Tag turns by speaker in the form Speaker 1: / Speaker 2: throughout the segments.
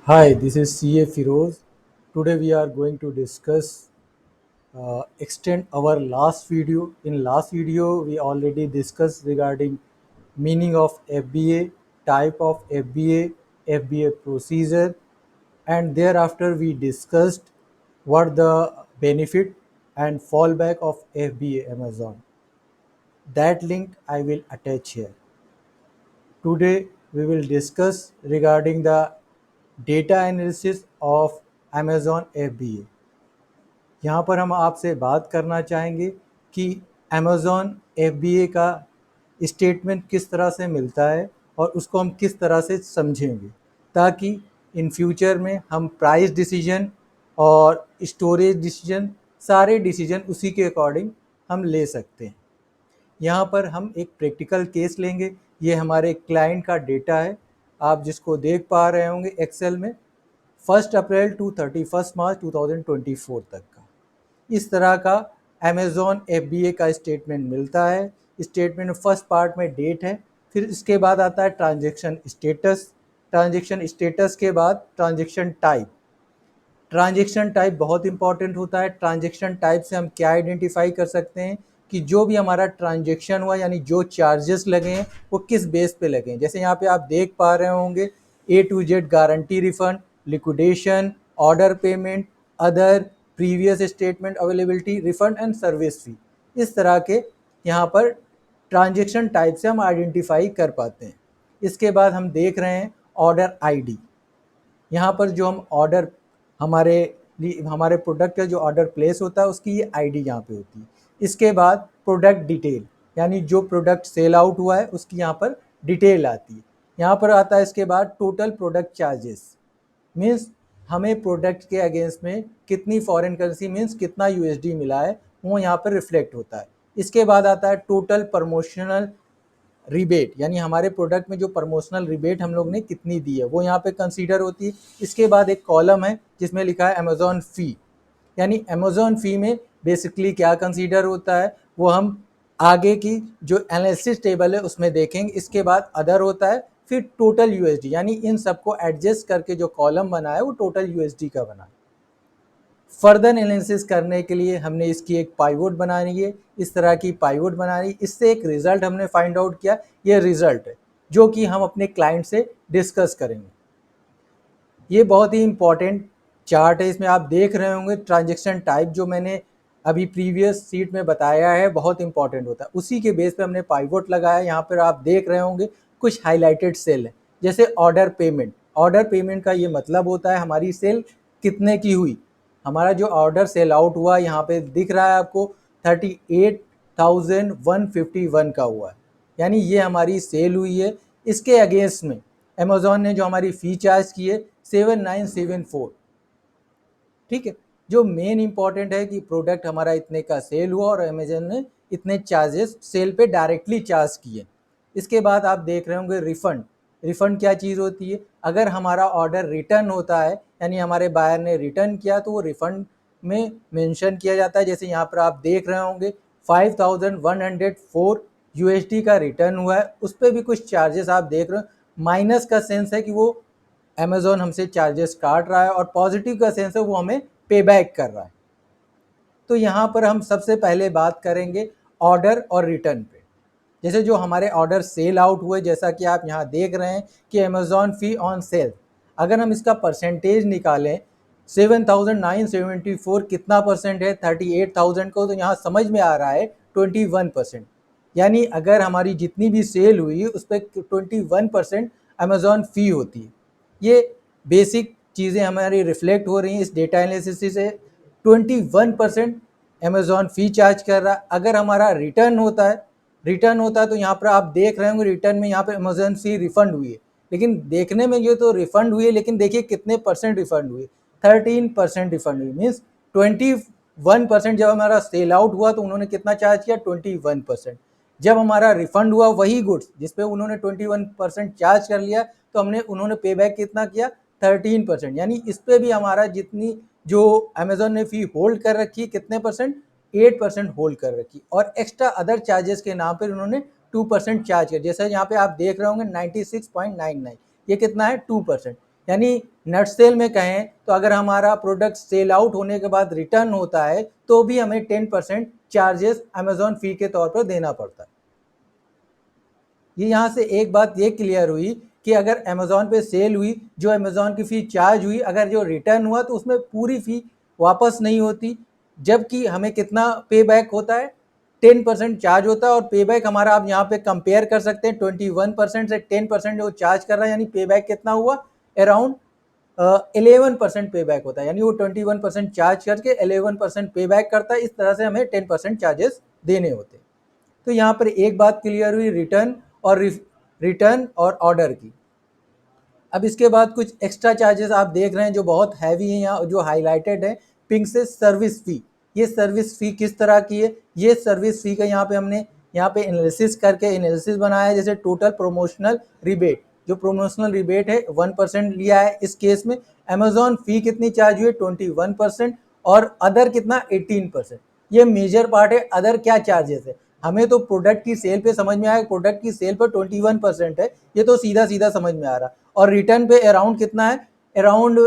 Speaker 1: Hi, this is CA Firoz. Today we are going to discuss extend our last video. In last video, we already discussed regarding meaning of FBA, type of FBA, FBA procedure, and thereafter we discussed what the benefit and fallback of FBA Amazon. That link I will attach here. Today we will discuss regarding the data analysis of Amazon FBA. यहाँ पर हम आपसे बात करना चाहेंगे कि Amazon FBA का statement किस तरह से मिलता है और उसको हम किस तरह से समझेंगे ताकि इन फ्यूचर में हम प्राइस डिसीजन और स्टोरेज डिसीजन सारे डिसीजन उसी के अकॉर्डिंग हम ले सकते हैं। यहाँ पर हम एक प्रैक्टिकल केस लेंगे। ये हमारे क्लाइंट का डेटा है, आप जिसको देख पा रहे होंगे एक्सेल में 1 अप्रैल टू 31 मार्च 2024 तक का इस तरह का अमेज़ॉन FBA का स्टेटमेंट मिलता है। स्टेटमेंट में फर्स्ट पार्ट में डेट है, फिर इसके बाद आता है ट्रांजैक्शन स्टेटस। ट्रांजैक्शन स्टेटस के बाद ट्रांजैक्शन टाइप। ट्रांजैक्शन टाइप बहुत इंपॉर्टेंट होता है। ट्रांजैक्शन टाइप से हम क्या आइडेंटिफाई कर सकते हैं कि जो भी हमारा ट्रांजैक्शन हुआ यानी जो चार्जेस लगे हैं वो किस बेस पे लगे हैं। जैसे यहाँ पे आप देख पा रहे होंगे A to Z guarantee refund, liquidation, order payment, other, previous statement availability, refund and service fee. इस तरह के यहाँ पर ट्रांजैक्शन टाइप से हम आइडेंटिफाई कर पाते हैं। इसके बाद हम देख रहे हैं ऑर्डर ID। यहाँ पर जो हम ऑर्डर हमारे प्रोडक्ट का जो ऑर्डर प्लेस होता है उसकी ये ID यहाँ पे होती है। इसके बाद प्रोडक्ट डिटेल यानी जो प्रोडक्ट सेल आउट हुआ है उसकी यहाँ पर डिटेल आती है। यहाँ पर आता है इसके बाद टोटल प्रोडक्ट चार्जेस, मीन्स हमें प्रोडक्ट के अगेंस्ट में कितनी फॉरेन करेंसी मीन्स कितना USD मिला है वो यहाँ पर रिफ्लेक्ट होता है। इसके बाद आता है टोटल प्रमोशनल रिबेट यानी हमारे प्रोडक्ट में जो प्रमोशनल रिबेट हम लोग ने कितनी दी है वो यहाँ पे कंसीडर होती है। इसके बाद एक कॉलम है जिसमें लिखा है अमेज़ॉन फ़ी, यानी अमेज़ॉन फ़ी में बेसिकली क्या कंसीडर होता है वो हम आगे की जो एनालिसिस टेबल है उसमें देखेंगे। इसके बाद अदर होता है, फिर टोटल USD यानी इन सबको एडजस्ट करके जो कॉलम बना है वो टोटल USD का बना है। फर्दर एनालिसिस करने के लिए हमने इसकी एक पाइवोट बनानी है, इस तरह की पाइवोट बनानी। इससे एक रिज़ल्ट हमने फाइंड आउट किया, ये रिज़ल्ट है जो कि हम अपने क्लाइंट से डिस्कस करेंगे। ये बहुत ही इंपॉर्टेंट चार्ट है। इसमें आप देख रहे होंगे ट्रांजैक्शन टाइप जो मैंने अभी प्रीवियस सीट में बताया है बहुत इंपॉर्टेंट होता है। उसी के बेस पे हमने पाइवोट लगाया। यहाँ पर आप देख रहे होंगे कुछ हाईलाइटेड सेल है, जैसे ऑर्डर पेमेंट। ऑर्डर पेमेंट का ये मतलब होता है हमारी सेल कितने की हुई। हमारा जो ऑर्डर सेल आउट हुआ यहाँ पे दिख रहा है आपको 38,151 का हुआ है, यानी ये हमारी सेल हुई है। इसके अगेंस्ट में अमेज़ॉन ने जो हमारी फ़ी चार्ज की है 7974। ठीक है, जो मेन इंपॉर्टेंट है कि प्रोडक्ट हमारा इतने का सेल हुआ और अमेज़न ने इतने चार्जेस सेल पे डायरेक्टली चार्ज किए। इसके बाद आप देख रहे होंगे रिफ़ंड। रिफ़ंड क्या चीज़ होती है, अगर हमारा ऑर्डर रिटर्न होता है यानी हमारे बायर ने रिटर्न किया तो वो रिफ़ंड में मेंशन किया जाता है। जैसे यहाँ पर आप देख रहे होंगे 5104 USD का रिटर्न हुआ है, उस पर भी कुछ चार्जेस आप देख रहे हो। माइनस का सेंस है कि वो अमेज़ॉन हमसे चार्जेस काट रहा है और पॉजिटिव का सेंस है वो हमें पे बैक कर रहा है। तो यहाँ पर हम सबसे पहले बात करेंगे ऑर्डर और रिटर्न पे। जैसे जो हमारे ऑर्डर सेल आउट हुए, जैसा कि आप यहाँ देख रहे हैं कि अमेज़ॉन फ़ी ऑन सेल, अगर हम इसका परसेंटेज निकालें 7,974 कितना परसेंट है 38,000 को, तो यहाँ समझ में आ रहा है 21%। यानी अगर हमारी जितनी भी सेल हुई उस पर 21% अमेज़ॉन फ़ी होती है। ये बेसिक चीज़ें हमारी रिफ्लेक्ट हो रही हैं इस डेटा एनालिसिस से। 21% अमेज़ॉन फ़ी चार्ज कर रहा है। अगर हमारा रिटर्न होता है तो यहाँ पर आप देख रहे होंगे रिटर्न में यहाँ पे अमेज़ॉन फ़ी रिफ़ंड हुई है, लेकिन देखने में ये तो रिफ़ंड हुई है लेकिन देखिए कितने परसेंट रिफ़ंड हुई, 13% रिफ़ंड हुई। मीन्स 21% जब हमारा सेल आउट हुआ तो उन्होंने कितना चार्ज किया 21%। जब हमारा रिफ़ंड हुआ वही गुड्स जिस पे उन्होंने 21% चार्ज कर लिया तो उन्होंने पे बैक कितना किया 13%। यानी इस पे भी हमारा जितनी जो अमेज़ॉन ने फ़ी होल्ड कर रखी कितने परसेंट 8% होल्ड कर रखी, और एक्स्ट्रा अदर चार्जेस के नाम पर उन्होंने 2% चार्ज किया। जैसे यहाँ पे आप देख रहे होंगे 96.99, ये कितना है 2%। यानी नेट सेल में कहें तो अगर हमारा प्रोडक्ट सेल आउट होने के बाद रिटर्न होता है तो भी हमें 10% चार्जेस अमेजॉन फी के तौर पर देना पड़ता है। ये यहाँ से एक बात ये क्लियर हुई कि अगर अमेजॉन पे सेल हुई, जो अमेजॉन की फ़ी चार्ज हुई, अगर जो रिटर्न हुआ तो उसमें पूरी फ़ी वापस नहीं होती, जबकि हमें कितना पे बैक होता है, 10% चार्ज होता है। और पे बैक हमारा आप यहाँ पे कंपेयर कर सकते हैं, 21% से 10% जो चार्ज कर रहा है, यानी पे बैक कितना हुआ, अराउंड 11% पे बैक होता है। यानी वो 21% चार्ज करके 11% पे बैक करता है। इस तरह से हमें 10% चार्जेस देने होते हैं। तो यहाँ पर एक बात क्लियर हुई रिटर्न और ऑर्डर की। अब इसके बाद कुछ एक्स्ट्रा चार्जेस आप देख रहे हैं जो बहुत हैवी हैं, यहाँ जो हाईलाइटेड है पिंक से, सर्विस फ़ी। ये सर्विस फ़ी किस तरह की है, ये सर्विस फ़ी का यहाँ पे हमने यहाँ पे एनालिसिस करके एनालिसिस बनाया है। जैसे टोटल प्रोमोशनल रिबेट, जो प्रोमोशनल रिबेट है 1% लिया है इस केस में। अमेजॉन फ़ी कितनी चार्ज हुई है, 21%, और अदर कितना, 18%। ये मेजर पार्ट है। अदर क्या चार्जेस है, हमें तो प्रोडक्ट की सेल पे समझ में आया, प्रोडक्ट की सेल पर 21% है, ये तो सीधा सीधा समझ में आ रहा। और रिटर्न पे अराउंड कितना है, अराउंड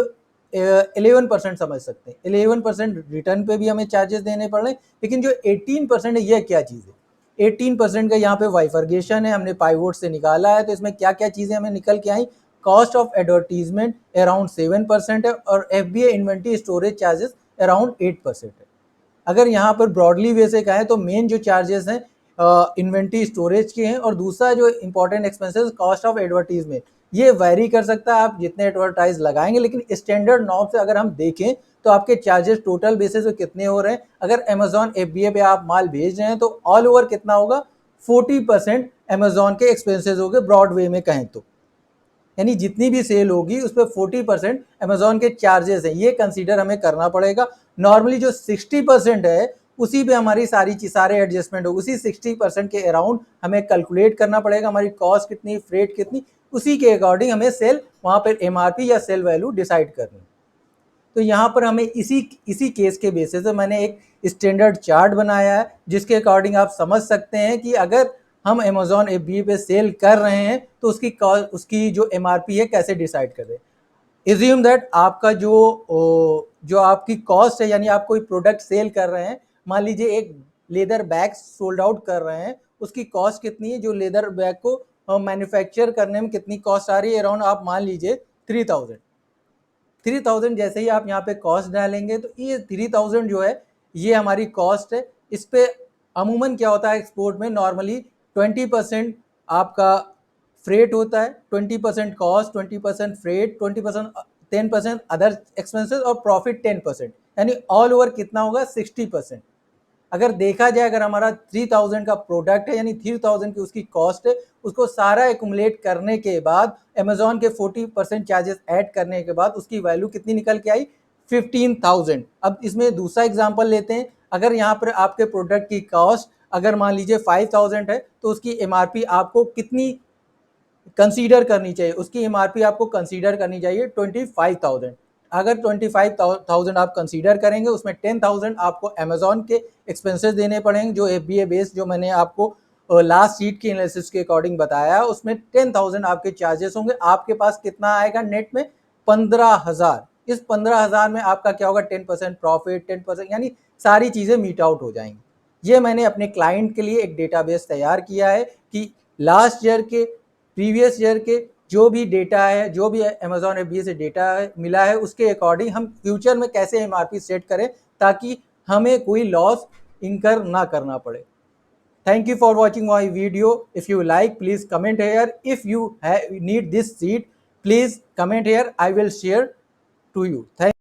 Speaker 1: 11% समझ सकते हैं। 11% रिटर्न पे भी हमें चार्जेस देने पड़ रहे हैं। लेकिन जो 18% है, ये क्या चीज़ है, 18% का यहाँ पे वाइफर्गेशन है, हमने पाइवोट से निकाला है। तो इसमें क्या क्या चीज़ें हमें निकल के आई, कॉस्ट ऑफ एडवर्टीजमेंट अराउंड 7% है, और FBA inventory storage charges around 8% है। अगर यहाँ पर ब्रॉडली वे से कहें तो मेन जो चार्जेस हैं इन्वेंट्री स्टोरेज के हैं, और दूसरा जो important expenses cost of advertisement, ये वैरी कर सकता है आप जितने एडवर्टाइज लगाएंगे। लेकिन स्टैंडर्ड नॉर्म से अगर हम देखें तो आपके चार्जेस टोटल बेसिस पे कितने हो रहे हैं। अगर अमेजॉन FBA पे आप माल भेज रहे हैं तो ऑल ओवर कितना होगा, 40% अमेजॉन के एक्सपेंसेस हो गए ब्रॉड वे में कहें तो। यानी जितनी भी सेल होगी उस पर 40% अमेजॉन के चार्जेस हैं, ये कंसीडर हमें करना पड़ेगा। नॉर्मली जो 60% है उसी पे हमारी सारे एडजस्टमेंट होगी, उसी 60% के अराउंड हमें कैलकुलेट करना पड़ेगा। हमारी कॉस्ट कितनी, फ्रेट कितनी, उसी के अकॉर्डिंग हमें सेल वहाँ पर MRP या सेल वैल्यू डिसाइड करनी। तो यहाँ पर हमें इसी केस के बेसिस पे मैंने एक स्टैंडर्ड चार्ट बनाया है, जिसके अकॉर्डिंग आप समझ सकते हैं कि अगर हम अमेजॉन FBA पे सेल कर रहे हैं तो उसकी जो MRP है कैसे डिसाइड कर रहे हैं। एज्यूम दैट आपका जो आपकी कॉस्ट है, यानी आप कोई प्रोडक्ट सेल कर रहे हैं, मान लीजिए एक लेदर बैग सोल्ड आउट कर रहे हैं, उसकी कॉस्ट कितनी है, जो लेदर बैग को मैन्युफैक्चर करने में कितनी कॉस्ट आ रही है, अराउंड आप मान लीजिए 3000। जैसे ही आप यहाँ पे कॉस्ट डालेंगे तो ये 3000 जो है ये हमारी कॉस्ट है। इस पे अमूमन क्या होता है एक्सपोर्ट में, नॉर्मली 20% आपका फ्रेट होता है, 20% कॉस्ट, 20% फ्रेट, 10% अदर एक्सपेंसेस, और प्रॉफिट 10%, यानी ऑल ओवर कितना होगा, 60%। अगर देखा जाए, अगर हमारा 3000 का प्रोडक्ट है, यानी 3000 की उसकी कॉस्ट है, उसको सारा एकुमुलेट करने के बाद अमेजॉन के 40% चार्जेस ऐड करने के बाद उसकी वैल्यू कितनी निकल के आई, 15,000। अब इसमें दूसरा एग्जांपल लेते हैं। अगर यहाँ पर आपके प्रोडक्ट की कॉस्ट अगर मान लीजिए 5000 है, तो उसकी MRP आपको कितनी कंसीडर करनी चाहिए, उसकी MRP आपको कंसीडर करनी चाहिए 25,000। अगर 25,000 आप कंसीडर करेंगे, उसमें 10,000 आपको अमेजॉन के एक्सपेंसेस देने पड़ेंगे, जो FBA बेस्ड, जो मैंने आपको लास्ट शीट की एनालिसिस के अकॉर्डिंग बताया, उसमें 10,000 आपके चार्जेस होंगे। आपके पास कितना आएगा नेट में, 15,000। इस 15,000 में आपका क्या होगा, 10% प्रॉफिट, 10%, यानी सारी चीज़ें मीट आउट हो जाएंगी। ये मैंने अपने क्लाइंट के लिए एक डेटाबेस तैयार किया है कि लास्ट ईयर के, प्रीवियस ईयर के जो भी डेटा है, जो भी अमेजॉन FBA से डेटा मिला है, उसके अकॉर्डिंग हम फ्यूचर में कैसे MRP सेट करें ताकि हमें कोई लॉस इनकर ना करना पड़े। Thank you for watching my video. If you like, please comment here. If you need this sheet, please comment here. I will share to you. Thank